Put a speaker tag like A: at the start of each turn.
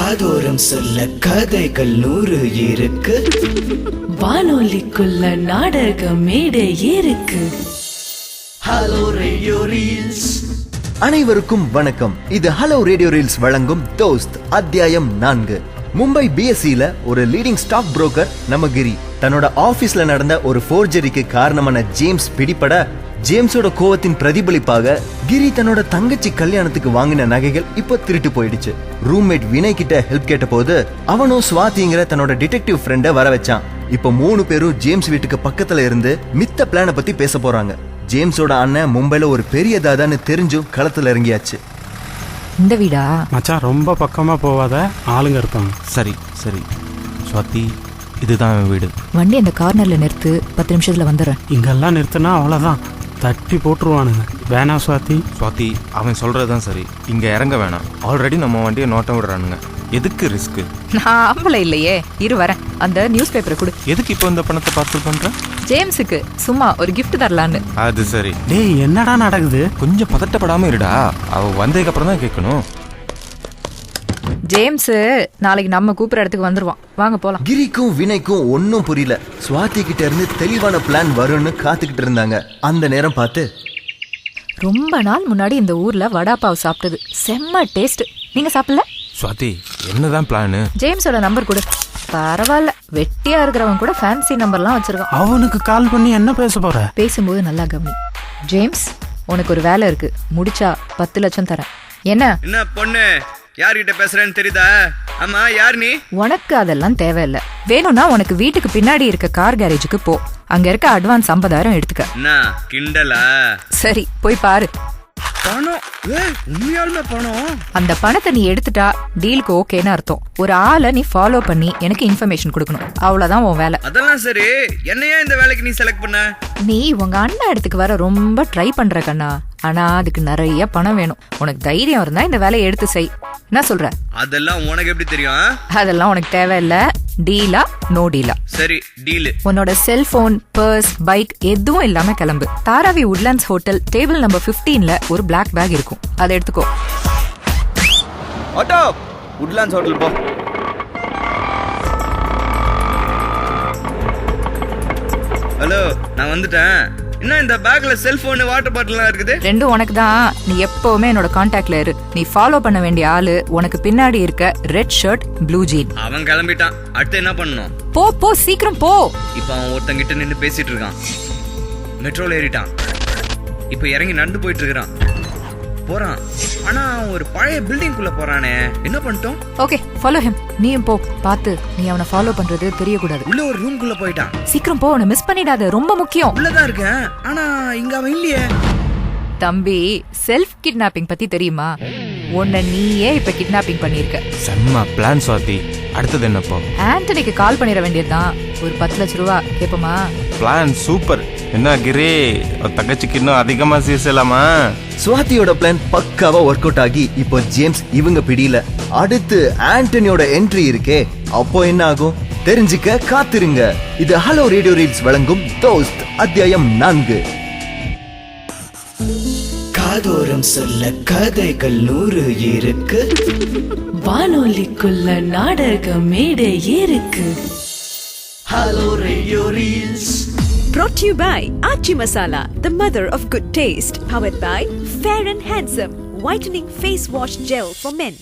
A: காதோரம் சொல்ல கதைகள் 100 இருக்கு.
B: வானொலிக்குள்ள நாடக மேடை இருக்கு.
A: Hello radio reels.
C: அனைவருக்கும் வணக்கம். இது ஹலோ ரேடியோ ரீல்ஸ் வழங்கும் தோஸ்த் அத்தியாயம் 4. மும்பை பிஎஸ்சில ஒரு லீடிங் ஸ்டாக் புரோக்கர் நம்ம கிரி தன்னோட ஆபீஸ்ல நடந்த ஒரு ஃபோர்ஜரிக்கு காரணமான ஜேம்ஸ் பிடிபட, ஜேம்ஸோட கோவத்தின் பிரதிபலிப்பாக கிரி தன்னோட தங்கச்சி கல்யாணத்துக்கு வாங்கின நகைகள் இப்போ திருட்டு போயிடுச்சு. ரூம்மேட் வினய் கிட்ட ஹெல்ப் கேட்ட போது அவனும் ஸ்வாதிங்கிற தன்னோட டிடெக்டிவ் ஃப்ரெண்ட வர வச்சான். இப்போ 3 பேரும் ஜேம்ஸ் வீட்டுக்கு பக்கத்துல இருந்து மித்த பிளான பத்தி பேச போறாங்க. ஜேம்ஸோட அண்ணன் மும்பைல ஒரு பெரிய தாதான்னு தெரிஞ்சும் களத்துல இறங்கியாச்சு.
D: இந்த வீடா
E: மச்சான்? ரொம்ப பக்கமா போவாத, ஆளுங்க இருப்பாங்க.
F: சரி சரி ஸ்வாதி, இதுதான் வீடு.
D: வண்டி அந்த கார்னர்ல நிறுத்து, 10 நிமிஷத்துல வந்துடுறேன்.
E: இங்கெல்லாம் நிறுத்தினா அவ்வளோதான், தட்டி போட்டுருவானுங்க. வேணா ஸ்வாதி.
F: ஸ்வாதி, அவன் சொல்றதுதான் சரி. இங்க இறங்க வேணாம். ஆல்ரெடி நம்ம வண்டியை நோட்டம் விடுறானுங்க. எதுக்கு ரிஸ்க்?
D: நான் ஆம்பளை இல்லையே, இரு வரேன். அந்த நியூஸ் பேப்பரை கொடு.
F: எதுக்கு இப்போ இந்த பணத்தை பார்சல் பண்ற?
D: ஜேம்ஸுக்கு சும்மா ஒரு கிஃப்ட் தரலான்னு.
F: அது சரி.
E: டேய், என்னடா நடக்குது?
F: கொஞ்சம் பதட்டப்படாம இருடா, அவ வந்ததுக்கு அப்புறம் தான் கேட்கணும்.
D: ஜேம்ஸ் நாளைக்கு நம்ம கூப்பிடுற இடத்துக்கு வந்துருவான், வாங்க போலாம்.
C: கிரிக்கும் வினைக்கும் ஒன்னும் புரியல. ஸ்வாதி கிட்ட இருந்து தெளிவான பிளான் வரும்னு காத்துக்கிட்டு இருந்தாங்க. அந்த நேரம் பார்த்து,
D: ரொம்ப நாள் முன்னாடி இந்த ஊர்ல வடாப்பாவ் சாப்பிட்டது செம்ம டேஸ்ட். நீங்க சாப்பிடல?
F: ஸ்வாதி, என்னதான் பிளானு?
D: ஜேம்ஸோட நம்பர் கொடு. பரவாயில்ல, வெட்டியா இருக்கிறவன் கூட ஃபேன்சி நம்பர்லாம் வச்சிருக்கான்.
E: அவனுக்கு கால் பண்ணி என்ன பேச போற?
D: பேசும்போது நல்லா கவனி. ஜேம்ஸ், உனக்கு ஒரு வேலை இருக்கு, முடிச்சா 10 லட்சம் தரேன். என்ன
G: பொண்ணு, யார்கிட்ட பேசுறேன்னு தெரியுதா? ஆமா, யார் நீ?
D: உனக்கு அதெல்லாம் தேவையில்லை. வேணும்னா உனக்கு வீட்டுக்கு பின்னாடி இருக்க கார் கேரேஜுக்கு போ. அங்க இருக்க அட்வான்ஸ் 50,000 எடுத்துக்க.
G: கிண்டலா?
D: சரி, போய் பாரு.
G: பணம்? உண்மையாலுமே பணம்?
D: அந்த பணத்தை நீ எடுத்துட்டா டீலுக்கு ஓகேன்னு அர்த்தம். ஒரு ஆளை நீ ஃபாலோ பண்ணி எனக்கு இன்ஃபர்மேஷன் கொடுக்கணும், அவ்வளவுதான் உன் வேலை.
G: அதெல்லாம் சரி. என்னையா இந்த வேலைக்கு நீ செலக்ட் பண்ண?
D: நீ உங்க அண்ணன் இடத்துக்கு வர ரொம்ப ட்ரை பண்ற கண்ணா, ஆனா அதுக்கு நிறைய பணம் வேணும். உனக்கு தைரியம் இருந்தா இந்த வேலையை எடுத்து செய். என்ன சொல்ற?
G: அதெல்லாம் உனக்கு எப்படி தெரியும்?
D: அதெல்லாம் உனக்கு தேவையில்ல. டீலா நோ டீலா?
G: சரி, டீல்.
D: உன்னோட செல்போன், பர்ஸ், பைக் எதுவும் இல்லாம கிளம்பு. Dharavi Woodlands hotel table number 15ல ஒரு பிளாக் பேக் இருக்கும், அதை எடுத்துக்கோ.
G: ஆட்டோ, உட்லாண்ட்ஸ் ஹோட்டல் போ. ஹலோ, நான் வந்துட்டேன். இன்னும் இந்த பேக்ல செல்போன், வாட்டர் பாட்டில்லாம் இருக்குது.
D: ரெண்டும் உனக்கு தான். நீ எப்பவுமே என்னோட கான்டாக்ட்ல இரு. நீ ஃபாலோ பண்ண வேண்டிய ஆளு உனக்கு பின்னாடி இருக்க ரெட் ஷர்ட் ப்ளூ ஜீன்.
G: அவன் கிளம்பிட்டான். அடுத்து என்ன பண்ணணும்?
D: போ போ, சீக்கிரம் போ.
G: இப்ப அவன் ஒருத்தங்கிட்ட நின்று பேசிட்டு இருக்கான். மெட்ரோல ஏறிட்டான். இப்ப இறங்கி நடந்து போயிட்டு இருக்கிறான். போறான். ஆனா ஒரு பழைய பில்டிங் குள்ள போறானே, என்ன பண்ணிட்டோம்?
D: Okay, follow him. நீயும் போ. பாத்து, நீ அவனை ஃபாலோ பண்றது தெரியக்கூடாது.
G: உள்ள ஒரு ரூம் குள்ள போயிட்டான்.
D: சீக்கிரம் போ, அவனை மிஸ் பண்ணிடாத, ரொம்ப முக்கியம்.
G: உள்ளதான் இருக்கேன், ஆனா இங்க அவன் இல்லையே.
D: தம்பி, செல்ஃப் கிட்னாப்பிங் பத்தி தெரியுமா? உன்னை நீயே இப்ப கிட்னாப்பிங் பண்ணிருக்க.
F: செம்ம பிளான் ஸ்வாதி. அடுத்தது என்னப்போ?
D: ஆண்டனிக்கு கால் பண்ணிட வேண்டியதுதான். ஒரு 10 லட்சம் ரூபா கேப்பமா?
F: Plan super. என்ன கிரி, தங்கச்சிக்கு இன்னும் அதிகமா சேர்க்கலாமா?
C: ஸ்வாதியோட பிளான் பக்காவா ஒர்க் அவுட் ஆகி இப்போ ஜேம்ஸ் இவங்க பிடியில. அடுத்து ஆண்டனியோட என்ட்ரி இருக்கே, அப்போ என்ன ஆகும் தெரிஞ்சுக்க காத்திருங்க. இது ஹலோ ரேடியோ ரீல்ஸ் வழங்கும் தோஸ்த் அத்தியாயம் 4.
A: காதோரம் சொல்ல கதைகள் 100 இருக்கு.
B: வானொலிக்குள்ள நாடக மேடை இருக்கு.
A: Hello radio reels.
H: Brought to you by Aachi Masala, the mother of good taste. Powered by Fair and Handsome, whitening face wash gel for men.